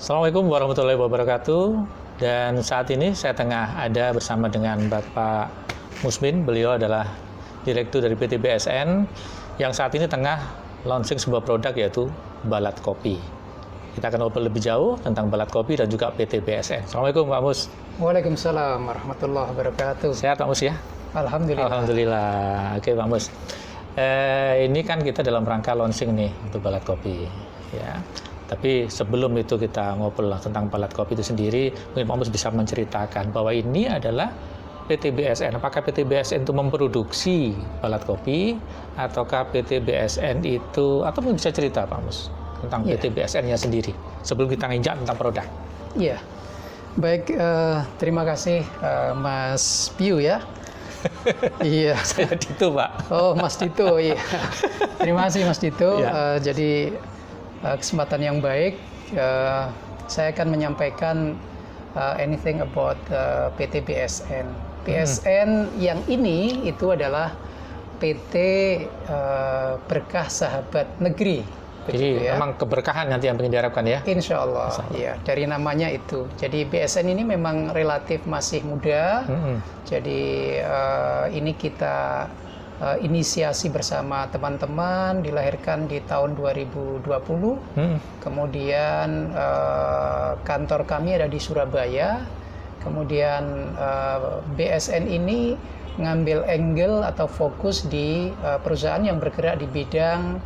Assalamualaikum warahmatullahi wabarakatuh. Dan saat ini saya tengah ada bersama dengan Bapak Musmin. Beliau adalah Direktur dari PT BSN yang saat ini tengah launching sebuah produk yaitu Balat Kopi. Kita akan ngobrol lebih jauh tentang Balat Kopi dan juga PT BSN. Assalamualaikum Pak Mus. Waalaikumsalam warahmatullahi wabarakatuh. Sehat Pak Mus ya? Alhamdulillah. Alhamdulillah. Oke Pak Mus. Ini kan kita dalam rangka launching nih untuk Balat Kopi. Ya. Tapi sebelum itu kita ngobrol tentang Balat Kopi itu sendiri, mungkin Pak Mus bisa menceritakan bahwa ini adalah PT BSN. Apakah PT BSN itu memproduksi Balat Kopi, ataukah PT BSN itu, atau mungkin bisa cerita Pak Mus tentang PT BSN-nya sendiri sebelum kita nginjak tentang produk. Iya, baik. Terima kasih Mas Piu ya. Iya. Saya Dito Pak. Oh Mas Dito, iya. Terima kasih Mas Dito. Ya. Jadi kesempatan yang baik, saya akan menyampaikan anything about PT BSN. BSN yang ini itu adalah PT Berkah Sahabat Negeri. Jadi ya. memang keberkahan nanti yang ingin diharapkan ya? Insya Allah, ya. Dari namanya itu. Jadi BSN ini memang relatif masih muda. Jadi ini kita inisiasi bersama teman-teman, dilahirkan di tahun 2020. Kemudian kantor kami ada di Surabaya. Kemudian BSN ini ngambil angle atau fokus di perusahaan yang bergerak di bidang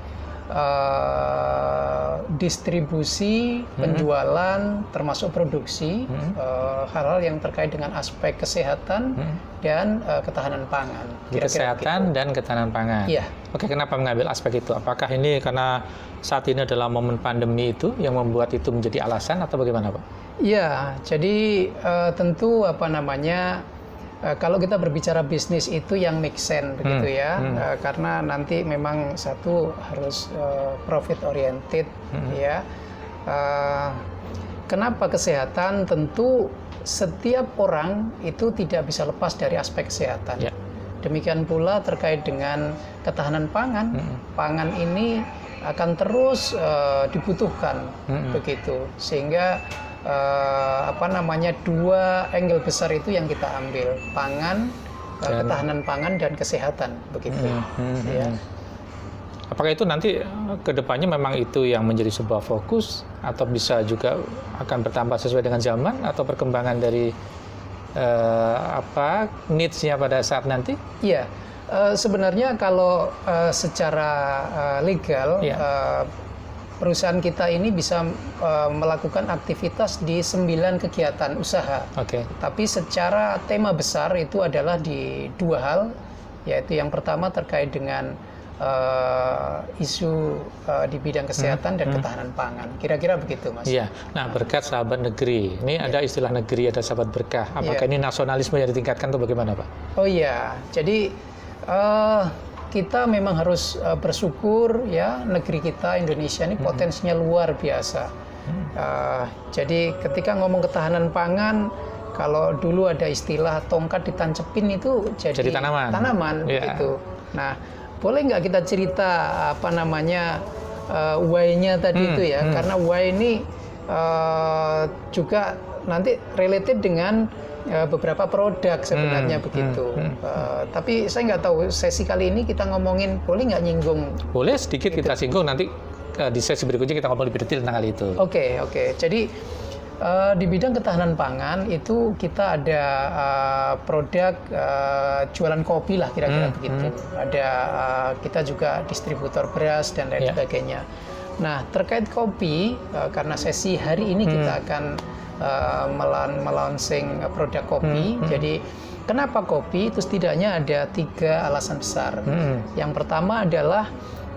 distribusi, penjualan, termasuk produksi, hal-hal yang terkait dengan aspek kesehatan dan ketahanan pangan. Kesehatan dan ketahanan pangan. Iya. Oke, kenapa mengambil aspek itu? Apakah ini karena saat ini adalah momen pandemi itu yang membuat itu menjadi alasan atau bagaimana, Pak? Iya, jadi tentu kalau kita berbicara bisnis itu yang make sense begitu ya, karena nanti memang satu harus profit oriented ya. Kenapa kesehatan? Tentu setiap orang itu tidak bisa lepas dari aspek kesehatan. Ya. Demikian pula terkait dengan ketahanan pangan. Pangan ini akan terus dibutuhkan begitu, sehingga dua angle besar itu yang kita ambil, pangan, ketahanan pangan dan kesehatan begitu. Ya. Apakah itu nanti kedepannya memang itu yang menjadi sebuah fokus atau bisa juga akan bertambah sesuai dengan zaman atau perkembangan dari needs-nya pada saat nanti? Iya, sebenarnya kalau secara legal perusahaan kita ini bisa melakukan aktivitas di 9 kegiatan usaha. Tapi secara tema besar itu adalah di 2 hal, yaitu yang pertama terkait dengan isu di bidang kesehatan dan ketahanan pangan. Kira-kira begitu, Mas. Iya. Nah, berkat sahabat negeri. Ini ada istilah negeri, ada sahabat berkah. Apakah ini nasionalisme yang ditingkatkan atau bagaimana, Pak? Oh iya. Jadi kita memang harus bersyukur ya, negeri kita Indonesia ini potensinya luar biasa. Jadi ketika ngomong ketahanan pangan, kalau dulu ada istilah tongkat ditancepin itu jadi tanaman gitu. Nah, boleh nggak kita cerita why-nya tadi itu ya? Karena why ini juga nanti related dengan beberapa produk sebenarnya begitu. Tapi saya nggak tahu sesi kali ini kita ngomongin, boleh nggak nyinggung? Boleh sedikit gitu. Kita singgung, nanti di sesi berikutnya kita ngomong lebih detail tentang hal itu. Oke. Jadi di bidang ketahanan pangan itu kita ada produk jualan kopi lah kira-kira begitu. Ada kita juga distributor beras dan lain sebagainya. Nah, terkait kopi, karena sesi hari ini kita akan melaunching produk kopi. Jadi kenapa kopi? Itu setidaknya ada 3 alasan besar. Yang pertama adalah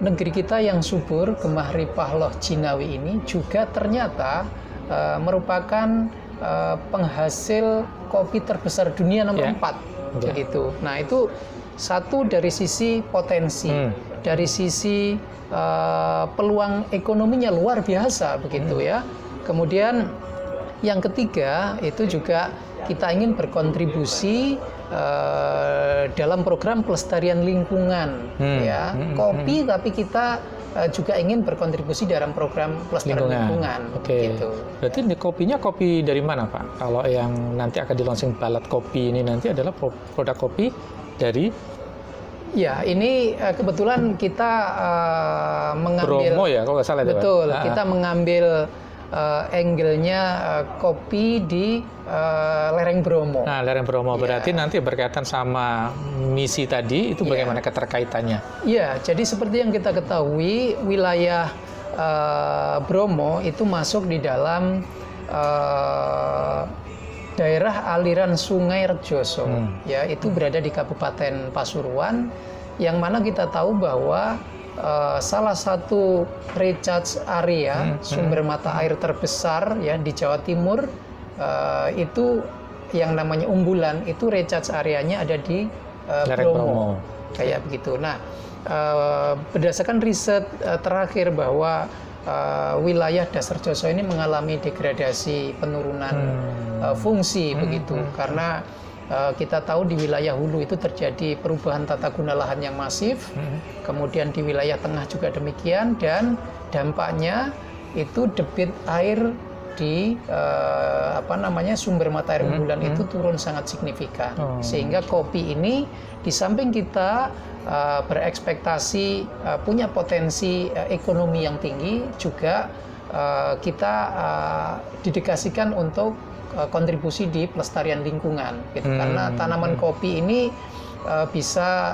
negeri kita yang subur, Gemah Ripah Loh Jinawi ini juga ternyata merupakan penghasil kopi terbesar dunia nomor 4 begitu. Nah, itu satu dari sisi potensi, dari sisi peluang ekonominya luar biasa begitu ya. Kemudian yang ketiga itu juga kita ingin berkontribusi dalam program pelestarian lingkungan, ya kopi, tapi kita juga ingin berkontribusi dalam program pelestarian lingkungan. Oke. Gitu. Berarti ini kopinya kopi dari mana, Pak? Kalau yang nanti akan di-launching Balat Kopi ini nanti adalah produk kopi dari Ya, ini kebetulan kita mengambil Bromo ya, kalau nggak salah itu, Pak? betul, kita mengambil angle-nya kopi di lereng Bromo. Nah, lereng Bromo berarti nanti berkaitan sama misi tadi, itu bagaimana keterkaitannya? Iya, jadi seperti yang kita ketahui, wilayah Bromo itu masuk di dalam daerah aliran Sungai Rejoso, ya itu berada di Kabupaten Pasuruan, yang mana kita tahu bahwa salah satu recharge area sumber mata air terbesar ya di Jawa Timur itu yang namanya Umbulan, itu recharge areanya ada di Bromo, kayak begitu. Nah, berdasarkan riset terakhir bahwa wilayah Dasar Joso ini mengalami degradasi penurunan fungsi begitu, karena kita tahu di wilayah hulu itu terjadi perubahan tata guna lahan yang masif, kemudian di wilayah tengah juga demikian, dan dampaknya itu debit air di sumber mata air Umbulan itu turun sangat signifikan, sehingga kopi ini di samping kita berekspektasi punya potensi ekonomi yang tinggi, juga kita dedikasikan untuk kontribusi di pelestarian lingkungan gitu. Karena tanaman kopi ini bisa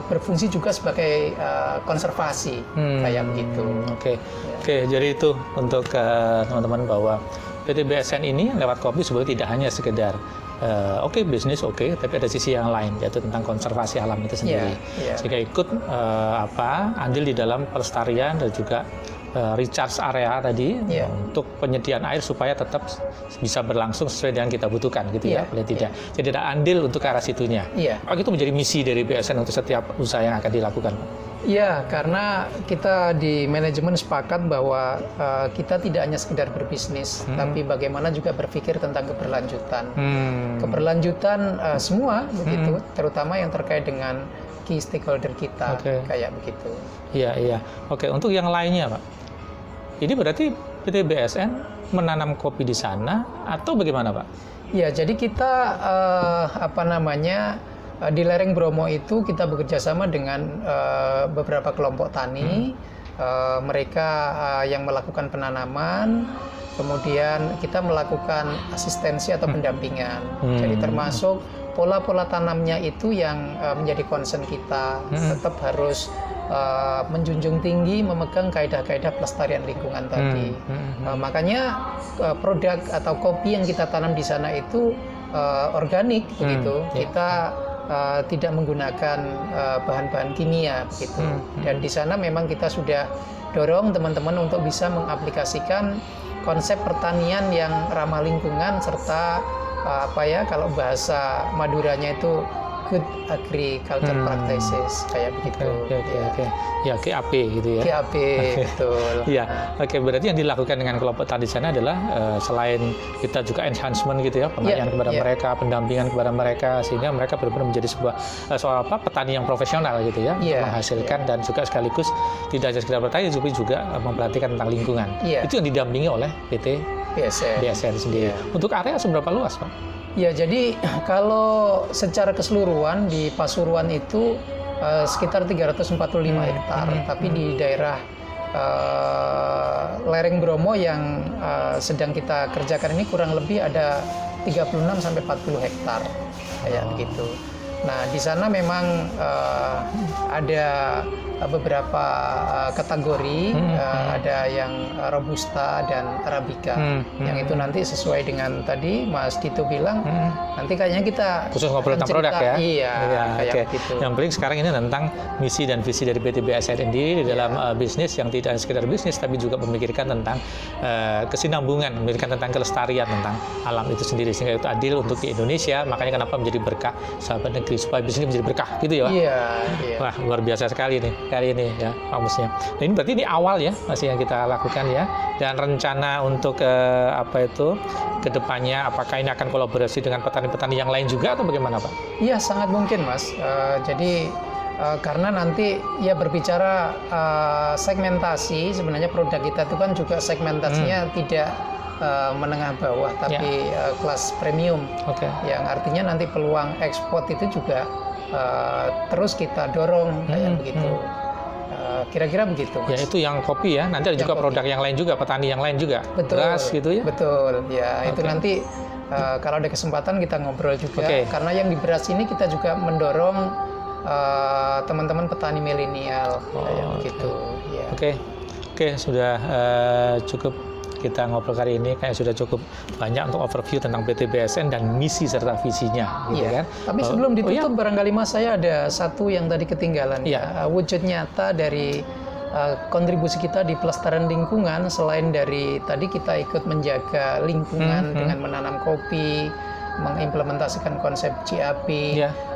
berfungsi juga sebagai konservasi kayak begitu. Oke, jadi itu untuk teman-teman bahwa PT BSN ini lewat kopi sebetulnya tidak hanya sekedar bisnis tapi ada sisi yang lain, yaitu tentang konservasi alam itu sendiri. Sehingga ikut andil di dalam pelestarian dan juga recharge area tadi untuk penyediaan air supaya tetap bisa berlangsung sesuai dengan kita butuhkan gitu ya, boleh tidak. Jadi ada andil untuk ke arah situnya. Itu menjadi misi dari BSN untuk setiap usaha yang akan dilakukan. Iya, karena kita di manajemen sepakat bahwa kita tidak hanya sekedar berbisnis, tapi bagaimana juga berpikir tentang keberlanjutan. Keberlanjutan semua begitu, terutama yang terkait dengan key stakeholder kita, kayak begitu. Iya. Oke, untuk yang lainnya, Pak. Ini berarti PT BSN menanam kopi di sana atau bagaimana, Pak? Ya, jadi kita di lereng Bromo itu kita bekerja sama dengan beberapa kelompok tani, mereka yang melakukan penanaman, kemudian kita melakukan asistensi atau pendampingan. Jadi termasuk pola-pola tanamnya itu yang menjadi concern kita, tetap harus menjunjung tinggi, memegang kaidah-kaidah pelestarian lingkungan tadi. Makanya produk atau kopi yang kita tanam di sana itu organik begitu. Kita tidak menggunakan bahan-bahan kimia begitu. Dan di sana memang kita sudah dorong teman-teman untuk bisa mengaplikasikan konsep pertanian yang ramah lingkungan, serta kalau bahasa Maduranya itu good agriculture practices, kayak begitu. Oke. Ya, GAP gitu ya. GAP, betul. Iya, berarti yang dilakukan dengan kelompok tani sana adalah selain kita juga enhancement gitu ya, pengayaan kepada mereka, pendampingan kepada mereka, sehingga mereka benar-benar menjadi sebuah petani yang profesional gitu ya, menghasilkan dan juga sekaligus tidak hanya sekedar bertani, tapi juga memperhatikan tentang lingkungan. Itu yang didampingi oleh PT BSN sendiri. Untuk area seberapa luas, Pak? Ya, jadi kalau secara keseluruhan di Pasuruan itu sekitar 345 hektar, tapi di daerah lereng Bromo yang sedang kita kerjakan ini kurang lebih ada 36 sampai 40 hektar kayak begitu. Nah, di sana memang ada beberapa kategori, ada yang Robusta dan Arabica, yang itu nanti sesuai dengan tadi Mas Dito bilang, nanti kayaknya kita khusus ngobrol tentang produk ya. Iya, kayak gitu. Yang penting sekarang ini tentang misi dan visi dari PT BSN sendiri di dalam bisnis yang tidak sekedar bisnis, tapi juga memikirkan tentang kesinambungan, memikirkan tentang kelestarian tentang alam itu sendiri, sehingga itu adil untuk di Indonesia. Makanya kenapa menjadi berkah sahabat negeri, supaya bisnis menjadi berkah gitu ya, Pak? Iya. Wah, luar biasa sekali nih kali ini ya, Pak Musnya. Nah, ini berarti ini awal ya masih yang kita lakukan ya, dan rencana untuk ke depannya, apakah ini akan kolaborasi dengan petani-petani yang lain juga atau bagaimana, Pak? Iya, sangat mungkin, Mas. Jadi karena nanti ya berbicara segmentasi, sebenarnya produk kita itu kan juga segmentasinya tidak menengah bawah tapi kelas premium, yang artinya nanti peluang ekspor itu juga terus kita dorong kayak begitu. Kira-kira begitu, Mas. Ya itu yang kopi ya. Nanti ada juga kopi. produk yang lain juga, petani yang lain juga. Betul. Beras gitu ya. Betul. Ya, itu nanti kalau ada kesempatan kita ngobrol juga. Karena yang di beras ini kita juga mendorong teman-teman petani milenial kayak begitu. Ya. Oke, sudah cukup kita ngobrol kali ini, kayak sudah cukup banyak untuk overview tentang PT BSN dan misi serta visinya, gitu kan. Tapi sebelum ditutup, barangkali Mas, saya ada satu yang tadi ketinggalan. Wujud nyata dari kontribusi kita di pelestarian lingkungan, selain dari tadi kita ikut menjaga lingkungan dengan menanam kopi, mengimplementasikan konsep GAP.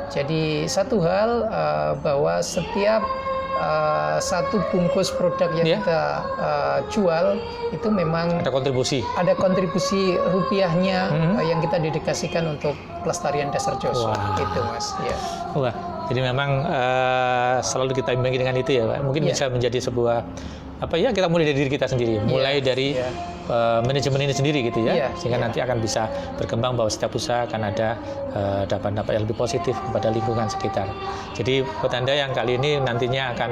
Jadi satu hal bahwa setiap satu bungkus produk yang kita jual itu memang ada kontribusi rupiahnya yang kita dedikasikan untuk pelestarian dasar Joso. Itu, Mas. Ya. Wah, jadi memang selalu kita imbangi dengan itu ya, Pak. Mungkin bisa menjadi sebuah kita mulai dari diri kita sendiri, mulai dari manajemen ini sendiri gitu ya, sehingga nanti akan bisa berkembang bahwa setiap usaha akan ada dampak-dampak yang lebih positif kepada lingkungan sekitar. Jadi buat Anda yang kali ini nantinya akan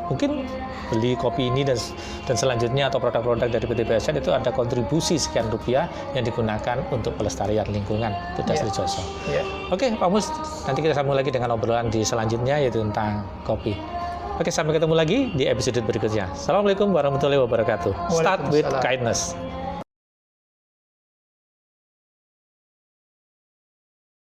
mungkin beli kopi ini dan selanjutnya atau produk-produk dari PT BSN itu ada kontribusi sekian rupiah yang digunakan untuk pelestarian lingkungan di Dasar Joso. Oke, Pak Mus, nanti kita sambung lagi dengan obrolan di selanjutnya yaitu tentang kopi. Oke, sampai ketemu lagi di episode berikutnya. Assalamualaikum warahmatullahi wabarakatuh. Start with kindness.